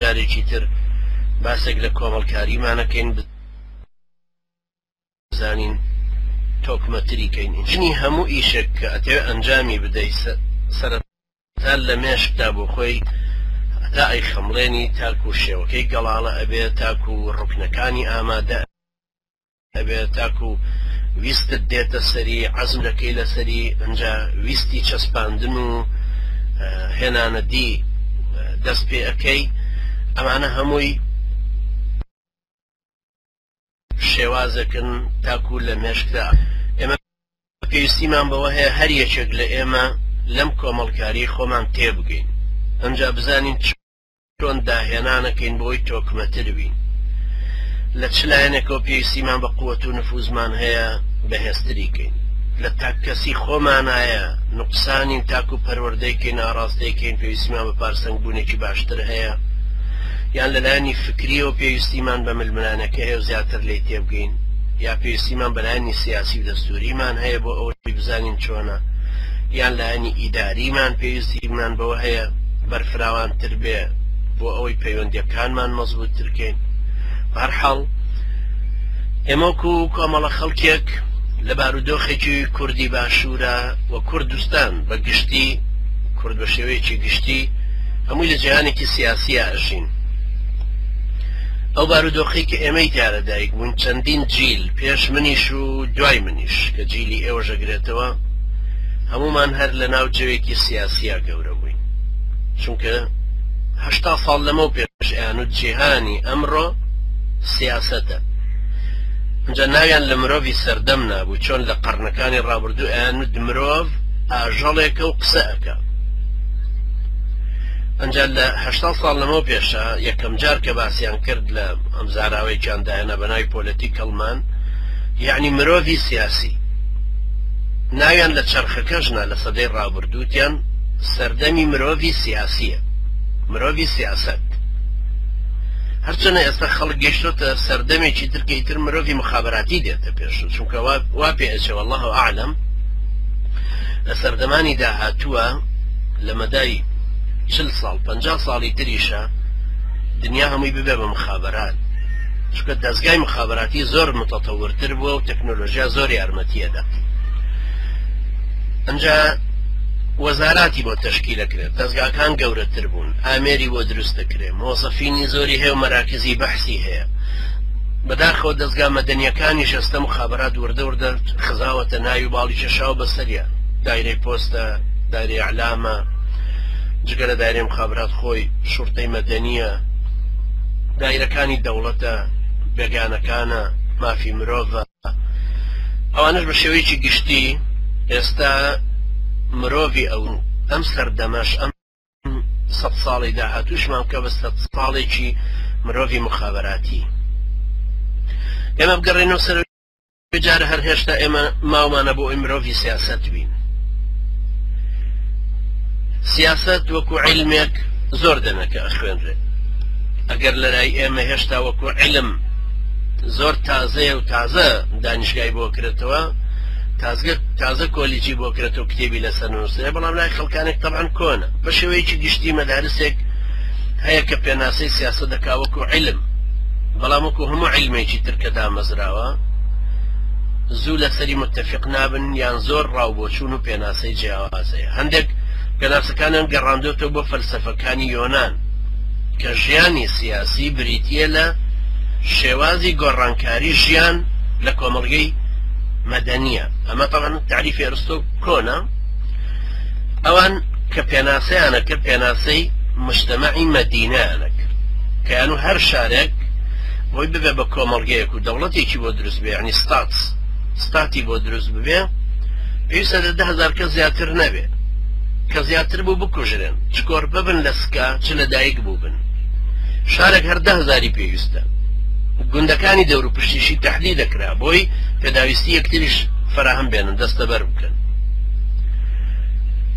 جارێکی تر باسێک لە کۆمەڵکاریمانەکەین بزانین تۆکمەتریکەین ژنی هەموو ئیشێک کە ئەتەوێ ئەنجامی بدەی سەرەتا لە مێشکدا بۆ خۆی تا ئەی خەمڵێنی تاکو شێوەکەی گەڵاڵە ئەبێ تاکو ڕوکنەکانی ئامادە ئەبێ تاکو ویستت دێتە سەری عەزم دەکەی لە سەری ئەنجا ویستی چەسپاندن و هێنانە دی دەست پێ ئەەکەی ئەمانە هەمووی شێوازەکن تاکو لە مێشکدا ئێمە پێویستیمان بەوە هەیە هەر یەکێک لە ئێمە لەم کۆمەڵکاری خۆمان تێبگەین ئەنجا بزانین چۆن داهێنانەکەین بۆی تۆکمەتر بین لە چ لایەنێکەوە پێویستیمان بە قووەت و نفوزمان هەیە بەهێزتریکەین لە تاکەسی خۆمانایە نوقسانی تاکو پەروەردەیکەین ئاڕاستەیەکەین پێویستیمان بە پارسەنگبوونێکی باشتر هەیە یان لەلایەنی فکریەوە پێویستیمان بە ململانەکە هەیە و زیاتر لێی تێبگەین یا پێویستیمان بەلایەنی سیاسی و دەستوریمان هەیە بۆ ئەوەی بزانین چۆنە یان لایەنی ئیداریمان پێویستیمان بەوە هەیە بەرفراوانتر بێ بۆ ئەوەی پەیوەندیەکانمان مەزبوطترکەین بەهەرحاڵ ئێمە وەکو کۆمەڵە خەڵکێک لە بارودۆخێکی کوردی باشوورە و کوردستان بە گشتی کورد بە شێوەیەکی گشتی هەمووی لە جیهانێکی سیاسیە ئەژین ئەو بارودۆخی کە ئێمەی دیارە دایک بوون چەندین جیل پێش منیش و دوای منیش کە جیلی ئێوەژەگرێتەوە هەمومان هەر لە ناو جەوێکی سیاسیە گەورە بووین چونکە 80 ساڵ لەمە پێش ئەیانوت جیهانی ئەمڕۆ سیاسەتە اینجا ناویان لە مرۆڤی سەردەم نابوو چۆن لە قەرنەکانی ڕابردوو ئەیانوت مرۆڤ ئاژەڵێکە و قسە ئەکا ئەنجا لە 80 ساڵ لەمە پێشە یەکەم جار کە باسییان کرد لە ئەم زاراوەی جاندایەنە بەناوی پۆلەتیکەڵمان یعنی مرۆڤی سیاسی ناویان لە چەرخەکەژنا لە سەدەی ڕابردووتیان سەردەمی مرۆڤی سیاسیە مرۆڤی سیاست هەرچەنە ئێستا خەڵک گەیشتۆتە سەردەمێکی ترکەیتر مرۆڤی مخابراتی دێتە پێش چونکە وا پێ ئەچێ والله ئاعلم لە سەردەمانی داهاتووە لە مەدای 40 ساڵ 50 ساڵی تریشە دنیا هەمووی ببێ بە مخابرات چونکە دەستگای مخابراتی زۆر متەتەورتر بووە و تەکنۆلۆژیا زۆر یارمەتیەدا ئەنجا وەزاراتی بۆ تەشکیلەکرێت دەستگاکان گەورەتر بوون ئامێری بۆ دروست دەکرێت مۆزەفینی زۆری هەیە و مەراکزی بەحسی هەیە بەداخەوە دەستگا مەدەنیەکانی شەستە مخابرات وردە خزاوەتە ناوی و باڵی چەشاو بەسەریە دایرەی پۆستە دایرەی ئەعلامە جگە لە دایرەی مخابرات خۆی شورتەی مەدەنیە دایرەکانی دەوڵەتە بێگانەکانە مافی مرۆڤە ئەوانش بە شێوەیەکی گشتی ئێستا مرۆڤی ئەم سەردەمەش ئەم 100 ساڵی داهاتووشمان کە بە 100 ساڵێکی مرۆڤی مخابراتی ئێمە بگەڕێنەوە سەر جارە هەر هێشتا ئێمە ماومانە بۆ ئەی مرۆڤی سیاست بین سیاست وەکو عیلمێک زۆر دەمەکە ئەخوێنرێت ئەگەر لەلای ئێمە هێشتا وەکو عیلم زۆر تازەیە و تازە دانیشگای بۆ کرێتەوە تازە کۆلیجی بۆ کرێتەوە کتێبی لەسەر نووسێ بەڵام لای خەڵکانێک تەبعاً کۆنە بە شێوەیەکی گشتی مەدارسێک هەیە کە پێناسەی سیاست دەکا وەکو عیلم بەڵام وەکو هەموو عیلمێکی تر کە دامەزراوە زوو لەسەری متفق نابن یان زۆر ڕاوبۆچوون و پێناسەی جیاوازەیە هەندێک پێناسەکانیان گەڕاندۆتەوە بۆ فەلسەفەکانی یۆنان کە ژیانی سیاسی بریتیە لە شێوازی گۆڕانکاری ژیان لە کۆمەڵگەی مەدەنیە ئەمە طبعاً تعریفی ئەرستۆ کۆنە ئەوان کە پێناسەیانە کرد پێناسەی مجتەمەعی مەدینەیانە کرد کە یانوو هەر شارێک بۆی ببێ بە کۆمەڵگەیەک و دەوڵەتێکی بۆ دروست بێ یعنی ستاتی بۆ دروست ببێ پێویستە لە 10,000 کەس زیاتر نەبێ کە زیاتر بوو بکوژرێن چکۆر ببن لە سکا چ لە دایک بوو بن شارێک هەر 10,000 پێویستە گوندەکانی دەور و پشتیشی تەحدید دەکرا بۆی پێداویستی یەکتریش فراهم بێنن دەستەبەر بکەن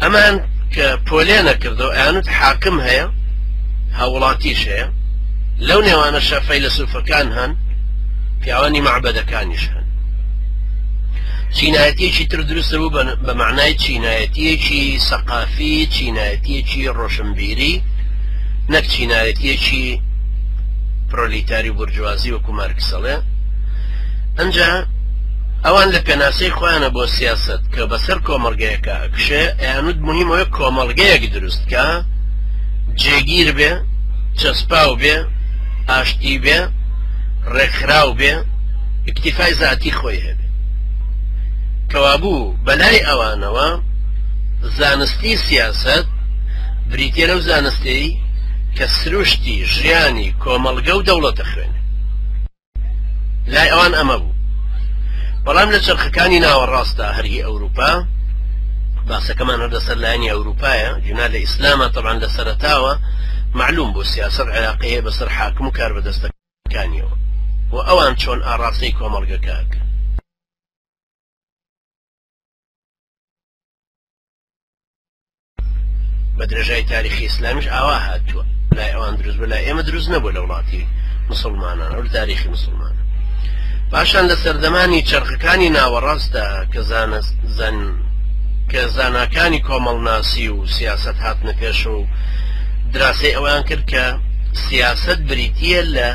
ئەمان کە پۆلێ نەکردەوە ئەیانوت حاکم هەیە هاوڵاتیش هەیە لەو نێوانە شەفەی لە سوفەکان هەن پیاوانی معبەدەکانیش هەن چینایەتیەکی تر دروستە بوو بە معنای چینایەتیەکی سەقافی چینایەتیەکی ڕۆشنبیری نەک چینایەتیەکی پرۆلیتاری بورجوازی وەکو مارکسەڵێ. ئەنجا ئەوان لە پێناسەی خۆیانە بۆ سیاست کە بەسەر کۆمەڵگەیەکە ئەکشێ ئەیانوت مهمەوە کۆمەڵگەیەک دروست کە جێگیر بێ، چەسپاو بێ، ئاشتی بێ، ڕێکخراو بێ، ئیکتیفای ذاتی خۆی هەبێ. کەوابوو بەلای ئەوانەوە زانستی سیاست بریتیە لەو زانستەی کە سروشتی ژیانی کۆمەڵگە و دەوڵەتە خوێنێ. لای ئەوان ئەمە بوو. بەڵام لە چرخەکانی ناوەڕاستە هەرهی ئەوروپا، باسەکەمان هەر لەسەر لایەنی ئەوروپایە، جنا لە ئیسلامە تەبعاً لە سەرەتاوە معلوم بوو سیاست عێراقیە بەسەر حاکم و کاربەدەستەکانیەوە و ئەوان چۆن ئاڕاستەی کۆمەڵگەکە کرد. بە درێژای تاریخی ئیسلامیش ئاوا هاتووە، لای ئەوان دروست بە لای ئێمە دروست نەبوو لە وڵاتی مسلمانان و لە تاریخی مسلمانە. پاشان لە سەردەمانی چرخەکانی ناوەڕاستە کە زاناکانی کۆمەڵناسی و سیاست هاتنە پێش و دراسی ئەویان کرد کە سیاست بریتیە لە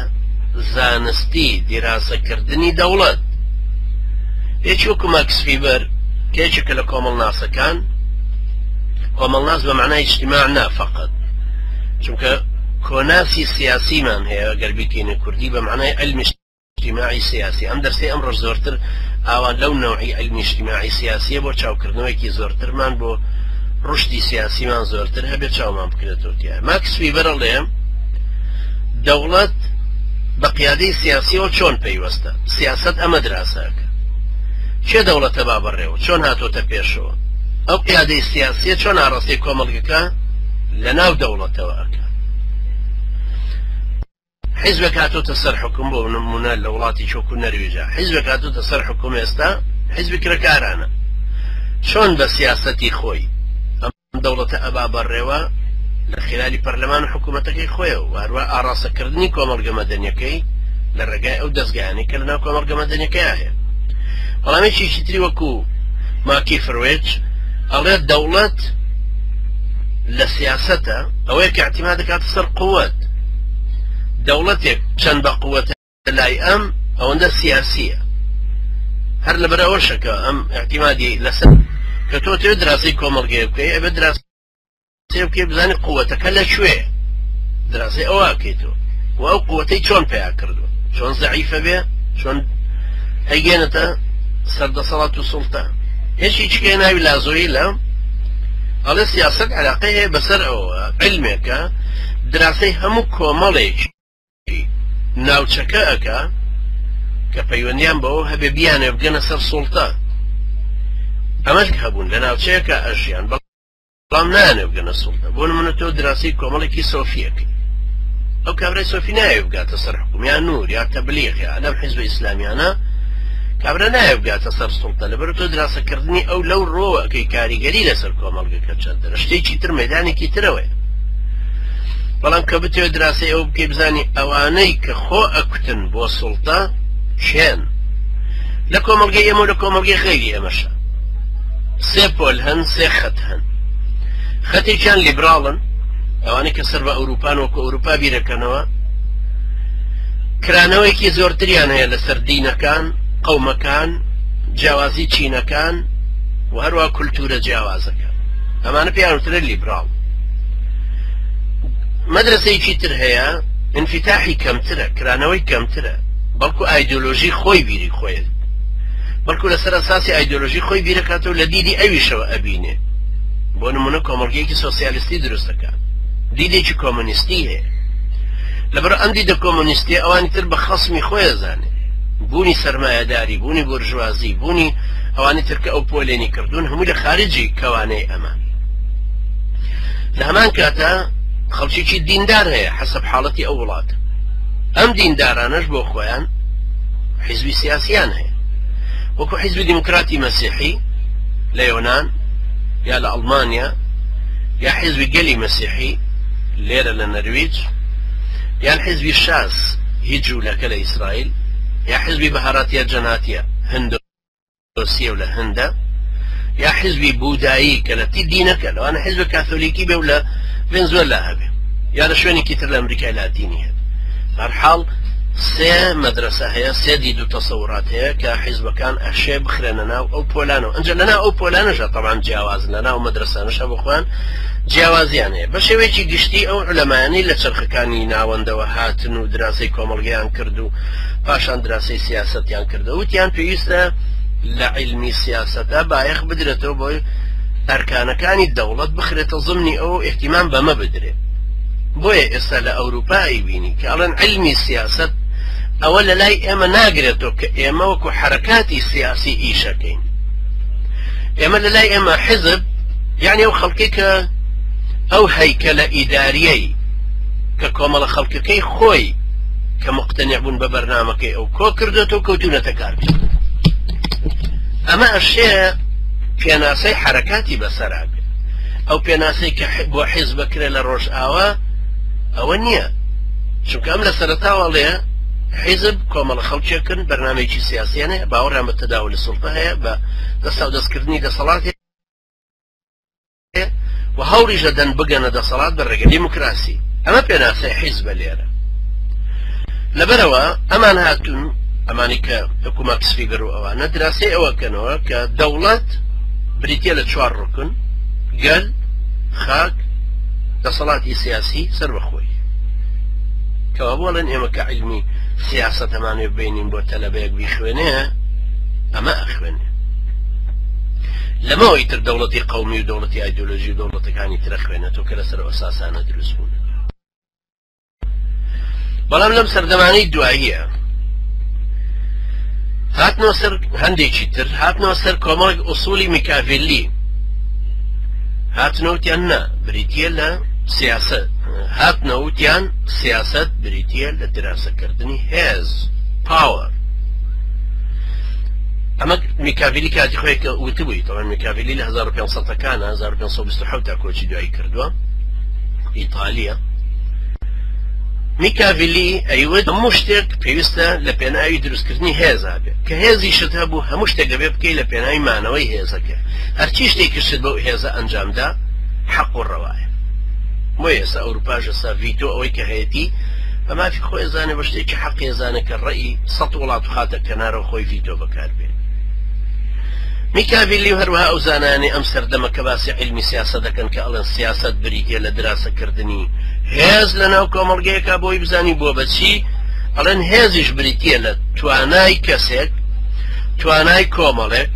زانستی دیراسەکردنی دەوڵەت. یەکی وەکو ماکس فیبەر کێچێکە لە کۆمەڵناسەکان، کۆمەڵناس بە معنای اجتماع نا فقط، چونکە کۆناسی سیاسیمان هەیە ئەگەر بیکەینە کوردی بە معنای علمی اجتماعی سیاسی. ئەم دەرسەی ئەمڕۆ زۆرتر ئاوان لەو نەوعی علمی اجتماعی سیاسیە بۆ چاوکردنەوەیەکی زۆرترمان بۆ ڕشتی سیاسیمان زۆرتر هەبێت چاومان بکرێتەوە تیا. ماکس فیبەر ئەڵێ دەوڵەت بە قیادەی سیاسیەوە چۆن پەیوەستە، سیاست ئەمە دراساکە، چێ دەوڵەتە با بەڕێوە، چۆن هاتۆتە پێشەوە، ئەو قیادەی سیاسیە چۆن ئاڕاستی کۆمەڵگەکە لە ناو دەوڵەتەوە ئەکە. حیزبێک هاتۆتە سەر حکوم، بۆ نمونە لە وڵاتی چۆکو نەروێژە حیزبێک هاتۆتە سەر حکوم، ئێستا حیزبی کرەکارانە، چۆن بە سیاسەتی خۆی ئەم دەوڵەتە ئەبا بەڕێوە لە خلالی پەرلەمان و حکوومەتەکەی خۆیەوە، و هەروە ئاڕاستەکردنی کۆمەڵگە مەدەنیەکەی لە ڕێگای ئەو دەستگایانەی کە لەناو کۆمەڵگە مەدەنیەکەیە هەیە. بەڵامێکی تری وەکو ماکی فروێج ئەڵێ دەوڵەت لە سیاسەتە ئەوەیە کە اعتیماد دەکاتە سەر قووەت. دەوڵەتێک چەند بە قووەتە لای ئەم ئەوەندە سیاسیە، هەر لەبەرەوەشە کە ئەم اعتیمادی لەسەر کە تۆ تێ دراسی کۆمەڵگەیە بکەی، ئەبێ دراسی بکەی بزانێت قووەتەکە لەکوێ، دراسی ئەوە بکەیتەوە و ئەو قووەتەی چۆن پیا کردووە، چۆن زەعیفە بێ، چۆن هەیگێنێتە سەردەسەڵات و سوڵتە. هێچی چکە ناوی لازۆیی لە ئەڵێ سیاست علاقەی هەیە بەسەر ئەوە علمێکە دراسی هەموو کۆمەڵێکی ناوچەکە ئەکا کە پەیوەندیان بەوە هەبێ بیانێ بگەنە سەر سوڵتە. ئەمەش هەبوون لە ناوچەیەکە ئەژیان، بەڵام نانێ بگەنە سوڵتە. بۆ نمونە تۆ دراسی کۆمەڵێکی سۆفیەکەی، ئەو کابرای سۆفی نایە بگاتە سەر حکوم، یا نور یا تەبلیغ یا لەم حیزبە ئیسلامیانە کابرا نایە بگاتە سەر سوڵتە، لەبەر تۆ دراسەکردنی ئەو لەو ڕۆوەکەی کاریگەری لەسەر کۆمەڵگەکە چەندە شتێکی تر مەدانێکی ترەوەی. بەڵام کە بتوێ دراسی ئەو بکەی بزانی ئەوانەی کە خۆ ئەکوتن بۆ سوڵتە چێن. لە کۆمەڵگەی ئێمە و لە کۆمەڵگەی خەیری ئێمەشە سێ پۆل هەن، سێ خەت هەن. خەتێکیان لیبراڵن، ئەوانەی کە سەر بە ئەوروپان وەکو ئەوروپا بیرەکەنەوە، کرانەوەیکی زۆرتریان هەیە لەسەر دینەکان، قەومەکان، جیاوازی چینەکان و هەروە کولتورە جیاوازەکان. ئەمانە پێیان وترە لیبراڵ. مەدرسەیەکی تر هەیە انفتاحی کەمترە، کرانەوەی کەمترە، بەڵکو ئایدۆلۆژی خۆی بیری خۆیت، بەڵکو لەسەر ئەساسی ئایدۆلۆژی خۆی بیرەکاتەوە لە دیدی ئەویشەوە ئەبینێ. بۆ نمونە کۆمەڵگەیەکی سۆسیالیستی دروستەکات، دیدێکی کۆمۆنیستی هەیە، لەبەر ئەم دیدە کۆمۆنیستی ئەوانی تر بە خەسمی خۆی زانێ، بوونی سەرمایەداری، بوونی بورژوازی، بوونی ئەوانی تر کە ئەو پۆلێنی کردوون هەمووی لە خارجی کەوانەی ئەمان. لە هەمان کاتە خەڵکیی دیندار هەیە حەسەب حاڵەتی ئەو وڵاتە. ئەم دیندارانەش بۆ خۆیان حیزبی سیاسیان هەیە، وەکو حیزبی دیموکراتی مەسیحی لە یۆنان یا لە ئەڵمانیا، یا حیزبی گەلی مەسیحی لێرە لە نەرویج، یان حیزبی شاس هیچ جوولەکە لە ئیسرائیل، یا حیزبی بەهاراتیە جەناتیە هەندۆسیە و لە هەندە، یا حیزبی بودایی کە لە تی دینەکە لەوانە حیزب کاتۆلیکی بێ و لە ڤێنزوێلا هەبێ. یا لە شوێنێکی تر لە ئەمریکای لاتینی هەیە. هەرحاڵ سێ مەدرسە هەیە، سێ دید و تەسەورات هەیە کە حیزبەکان ئەشێ بخرێنە ناو ئەو پۆلانەوە. ئەنجا لەناو ئەو پۆلانەشە تەمان جیاوازن، لەناو مەدرسانەشە بخوان جیاوازیان هەیە. بە شێوەیەکی گشتی ئەو عولەمایانەی لە چرخەکانی ناوەندەوە هاتن و دراسی کۆمەڵگەیان کرد و پاشان دراسی سیاسەتیان کردە، وتیان پێویستە لە عیلمی سیاسەتە بایەخ بدرێتەوە بۆی ئەرکانەکانی دەوڵەت بخرێتە زمنی ئەو احتیمام بەمە بدرێت. بۆیە ئێستا لە ئەوروپای بینی کە ئەڵێن عیلمی سیاسەت ئەوە لە لای ئێمە ناگرێتەوە کە ئێمە وەکو حرەکاتی سیاسی ئیشەکەین. ئێمە لە لای ئێمە حزب یعنی ئەو خەڵکی کە ئەو هەیکەلە ئیداریەی کە کۆمەڵە خەڵکەکەی خۆی کە مقتەنیع بوون بە بەرنامەکەی ئەو کۆ کردێتەوە کەوتونەتە کارکرد. ئەمە ئەشەیە پێناسەی حرەکاتی بەسەرا بێت. ئەو پێناسەی کە بۆ حیزب بکرێ لە ڕۆژ ئاوا ئەوە نییە، چونکە ئەم لە سەرەتاوەڵێ حیزب کۆمەڵە خەڵکێکن بەرنامەیەکی سیاسیانە باوەڕیان بە تەداول سوڵتە هەیە، بە دەستا و دەستکردنی دەسەڵات هەیە و هەوڵیشە دەن بگەنە دەسەڵات بە ڕێگە دیموکراسی. ئەمە پێناسەی حیزبە لێرە. لەبەرەوە ئەمان هاتوون ئەمانی کە حکومە کسفیگەر و ئەوانە دراسی ئەوەکەنەوە کە دەوڵەت بریتە لە چوار ڕوکن: گەل، خاک، دەسەڵاتی سیاسی سەر بەخۆی. کەوا بۆڵێن ئێمە کە عیلمی سیاست ئەمانێ بینین بۆ تەلەبەیەک بیخوێنێ، ئەمە ئەخوێنێ. لەمەوەی تر دەوڵەتی قەومی و دەوڵەتی ئایدۆلۆژی و دەوڵەتەکانی ترە خوێنێتەوە کە لەسەر ئەساسانە دروست بوون. بەڵام لەم سەردەمانەی دواییە هاتنەوە سەر هەندێکی تر، هاتنەوە سەر کۆمەڵێک ئوسولی میکاڤێلی. هاتنەوتیان نا بریتیە لە سیاست، هاتنەوتیان سیاست بریتیە لە دراسەکردنی هێز، پاوەر. ئەمە میکاڤێلی کاتی خۆی کە وتبووی، تەوان میکاڤێلی لە 1500ەکانە 1527 تا کۆچی دوایی کردووە ئیتالیە. میکاڤێلی ئەیوت هەموو شتێک پێویستە لە پێناوی دروستکردنی هێزا بێت، کە هێزی شت هەبوو هەموو شتێک دەبێ بکەی لە پێناوی مانەوەی هێزەکە. هەرچی شتێکی شت بەو هێزە ئەنجامدا حەق و ڕەوایە. بۆ ئێستا ئەوروپاش ئێستا ڤیتۆ ئەوەی کە هەیەتی ئەمافی خۆی زانێ بە شتێکی حەقی زانە کە ڕێی 100 وڵات خاتە کەنارەوە خۆی ڤیتۆ بەکاربێت. میکاڤێلی هەروەها ئەو زانانی ئەم سەردەمە کە باسی عیلمی سیاسە دەکەن کە ئەڵێن سیاست بریتیە لە دراسەکردنی هێز لە ناو کۆمەڵگەیەکە بۆی بزانی بۆ بەچی، ئەڵێن هێزیش بریتیە لە توانای کەسێک، توانای کۆمەڵێک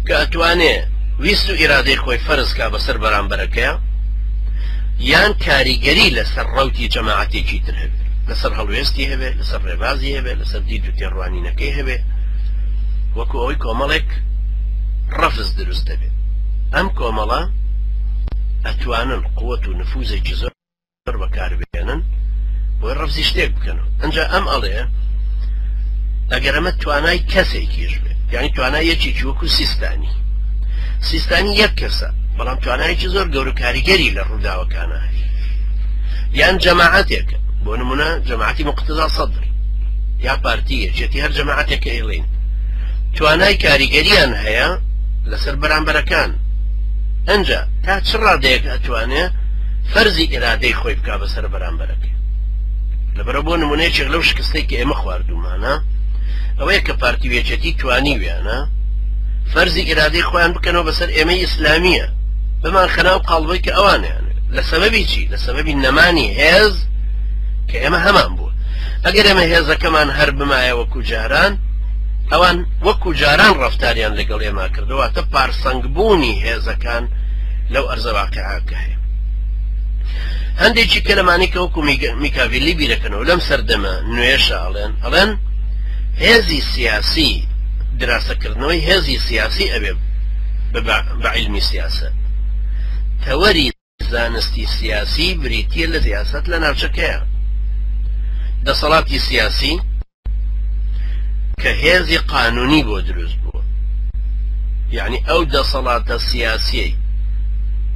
کە ئەتوانێ ویست و ئیرادەی خۆی فەرزکا بەسەر بەرامبەرەکەیە، یان کاریگەری لەسەر ڕەوتی جەماعەتێکی تر هەبێت، لەسەر هەڵوێستی هەبێت، لەسەر ڕێبازی هەبێت، لەسەر دید و تێڕوانینەکەی هەبێت، وەکو ئەوەی کۆمەڵێک ڕەفز دروست دەبێت. ئەم کۆمەڵە ئەتوانن قووەت و نفوزێکی زۆر بەکاربێنن بۆی ڕەفزی شتێک بکەنەوە. ئەنجا ئەم ئەڵێ ئەگەر ئەمە توانای کەسێکیش بێت، یعنی توانای یەکێکی وەکو سیستانی یەک کەسە، بەڵام توانایکی زۆر گەور و کاریگەری لە ڕووداوەکانە هەیە، یان جەماعەتێکە، بۆ نمونە جەماعەتی مقتەدا سەدر یا پارتیە، جێتی هەر جەماعەتێکە ئێڵین توانای کاریگەریان هەیە لەسەر بەرامبەرەکان. ئەنجا تا چ ڕادەیەک ئەتوانێ فەرزی ئێرادەی خۆی بکا بەسەر بەرامبەرەکە. لەبەرە بۆ نمونەیەکێک لەو شکستەی کە ئێمە خواردومانە ئەوەیە کە پارتی وێچەتی توانی ویانە فەرزی ئێرادەی خۆیان بکەنەوە بەسەر ئێمەی ئیسلامیە، بمان خەناو قاڵبەی کە ئەوانیان لە سەبەبی چی؟ لە سەبەبی نەمانی هێز کە ئێمە هەمان بووە. ئەگەر ئێمە هێزەکەمان هەر بمایە وەکو جاران، ئەوان وەکو جاران ڕەفتاریان لەگەڵ ئێمە کردەوە تە پارسەنگبوونی هێزەکان لەو ئەرزە واقعاکە هەیە. هەندێکی کە لەمانی کە وەکو میکاڤێلی بیرەکەنەوە لەم سەردەمە نوێشە ئەڵێن هێزی سیاسی، دراسەکردنەوەی هێزی سیاسی ئەبێ بە عیلمی سیاسە. تەوەری زانستی سیاسی بریتیە لە سیاست لە ناوچەکەیە. دەسەڵاتی سیاسی کە هێزی قانونی بۆ دروست بووە، یعنی ئەو دەسەڵاتە سیاسی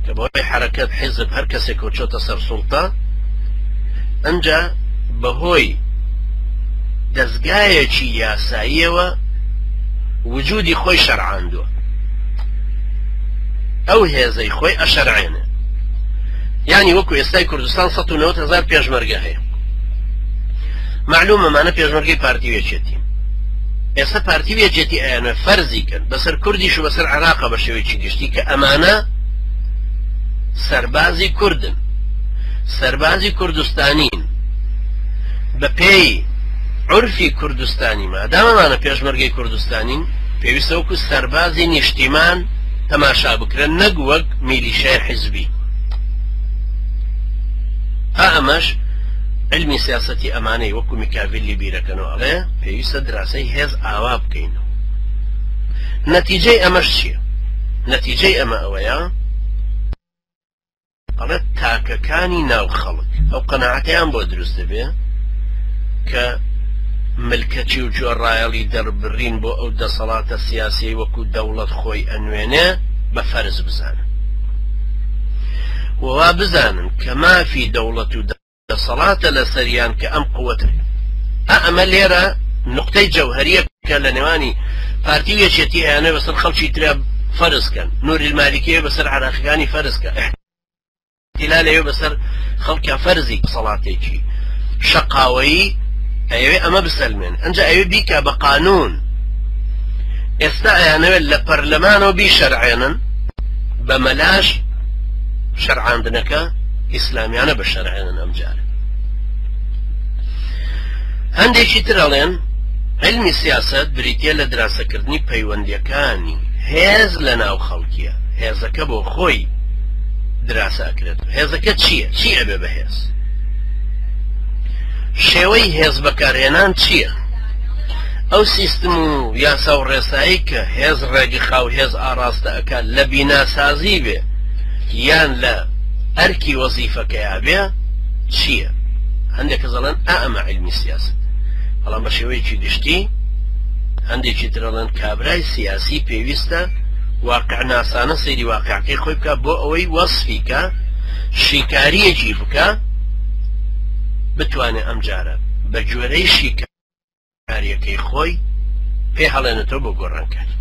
کە بەهۆی حرەکەت حیزب هەر کەسێک و چۆتە سەر سوڵتە، ئەنجا بەهۆی دەستگایەکی یاساییەوە وجودی خۆی شەرعاندووە، ئەو هێزەی خۆی ئەشەرعێنێ. يعني وەکو ئێستای کوردستان 190,000 پێشمەرگە هەیە. معلومە مانە پێشمەرگەی پارتی وێچێتی. ئێستا پارتی وێچێتی ئەیانە فەرزیکەن بەسەر کوردیش و بەسەر عێراقا بە شێوەیەکی گشتی کە ئەمانە سەربازی کوردن، سەربازی کوردستانین بە پێی عورفی کوردستانی مادامەمانە پێشمەرگەی کوردستانین پێویستە وەکو سەربازی نیشتیمان تەماشا بکرێن نەک وەک میلیشای حیزبی. ئەمەش علمی سیاسەتی ئەمانەی وەکو میکاڤیلی بیرەکەنەوە ئەڵێ پێویستە دراسەی هێز ئاوا بکەینەوە. نەتیجەی ئەمەش چییە؟ نەتیجەی ئەمە ئەوەیە ئەڵێ تاکەکانی ناو خەڵک ئەو قەناعەتیان بۆ دروست دەبێ کە ملکەتی و جۆڕایەڵی دەربڕین بۆ ئەو دەسەڵاتە سیاسی وەکو دەوڵەت خۆی ئەنوێنێ بە فەرز بزانن ووا بزانن کە مافی دەوڵەت و دەسەڵاتە لەسەریان کە ئەم قووەتە. ئەمە لێرە نقطەی جەوهەریە کە لە نێوانی پارتی وێچێتی ئەیانە بەسەر خەڵکی تریا فەرزکەن، نووری المالیکیە بەسەر عێراقیەکانی فەرزکە، احتیلالەوە بەسەر خەڵکە فەرزی دەسەڵاتێکی شەقاوەیی ئەوێ ئەمە بسەلمێن ئەنجا ئەوێ بیکە بە قانون. ئێستا ئەیانەوێت لە پەرلەمانەوە بیشەرعێنن بە مەلاش شەرعاندنەکە ئیسلامیانە بە شەرعێنن. ئەمجارە هەندێکی تر ئەڵێن علمی سیاسەت بریتیە لە دراسەکردنی پەیوەندیەکانی هێز لە ناو خەڵکیە. هێزەکە بۆ خۆی دراسەکرێت. هێزەکە چییە؟ چی ئەبێ بە هێز؟ شێوەی هێز بەکارهێنان چییە؟ ئەو سیستم و یاسا و ڕێسایی کە هێز ڕێگی خاو هێز ئاراستە ئەکات لە بیناسازی بێ یان لە ئەرکی وەزیفەکەیا بێ چییە؟ هەندێک دەڵێن ئەمە علمی سیاست، بەڵام بە شێوەیەکی گشتی هەندێکی ترەڵێن کابرای سیاسی پێویستە واقع ناسانە سەیری واقعەکەی خۆی بکە بۆ ئەوەی وەصفی کە شیکاریەکی بکە بتوانێت ئەمجارە بە گوێرەی شیکاریەکەی خۆی پێ هەڵێنێتەوە بۆ گۆڕانکاری.